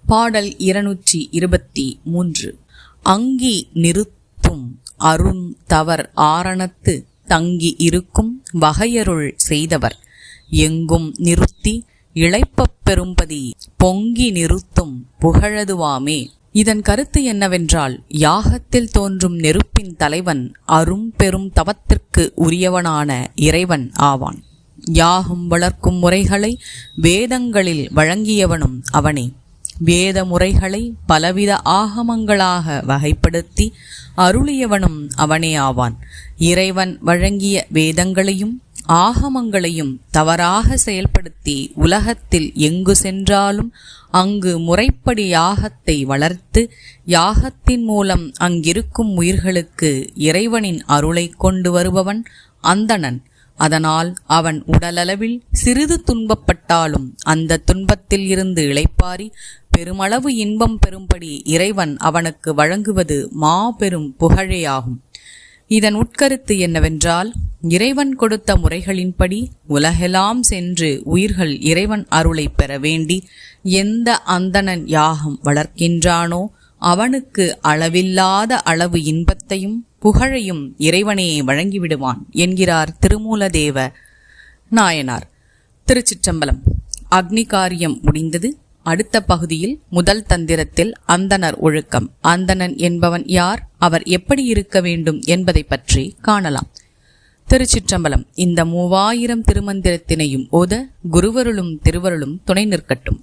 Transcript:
பாடல் 223. அங்கி நிறுத்தும் அருண் தவர் ஆரணத்து தங்கி இருக்கும் வகையருள் செய்தவர் எங்கும் நிறுத்தி இளைப்பப் பெரும்பதி பொங்கி நிறுத்தும் புகழதுவாமே. இதன் கருத்து என்னவென்றால், யாகத்தில் தோன்றும் நெருப்பின் தலைவன் அரும் பெரும் தவத்திற்கு உரியவனான இறைவன் ஆவான். யாகம் வளர்க்கும் முறைகளை வேதங்களில் வழங்கியவனும் அவனே. வேத முறைகளை பலவித ஆகமங்களாக வகைப்படுத்தி அருளியவனும் அவனே ஆவான். இறைவன் வழங்கிய வேதங்களையும் ஆகமங்களையும் தவறாக செயல்படுத்தி உலகத்தில் எங்கு சென்றாலும் அங்கு முறைப்படி யாகத்தை வளர்த்து யாகத்தின் மூலம் அங்கிருக்கும் உயிர்களுக்கு இறைவனின் அருளை கொண்டு வருபவன் அந்தணன். அதனால் அவன் உடலளவில் சிறிது துன்பப்பட்டாலும் அந்த துன்பத்தில் இருந்து இளைப்பாரி பெருமளவு இன்பம் பெறும்படி இறைவன் அவனுக்கு வழங்குவது மாபெரும் புகழேயாகும். இதன் உட்கருத்து என்னவென்றால், இறைவன் கொடுத்த முறைகளின்படி உலகெல்லாம் சென்று உயிர்கள் இறைவன் அருளை பெற வேண்டி எந்த அந்தணன் யாகம் வளர்க்கின்றானோ அவனுக்கு அளவில்லாத அளவு இன்பத்தையும் புகழையும் இறைவனே வழங்கிவிடுவான் என்கிறார் திருமூலதேவ நாயனார். திருச்சிற்றம்பலம். அக்னி காரியம் முடிந்தது. அடுத்த பகுதியில் முதல் தந்திரத்தில் அந்தணர் ஒழுக்கம், அந்தணன் என்பவன் யார், அவர் எப்படி இருக்க வேண்டும் என்பதை பற்றி காணலாம். திருச்சிற்றம்பலம். இந்த 3000 திருமந்திரத்தினையும் ஓத குருவருளும் திருவருளும் துணை நிற்கட்டும்.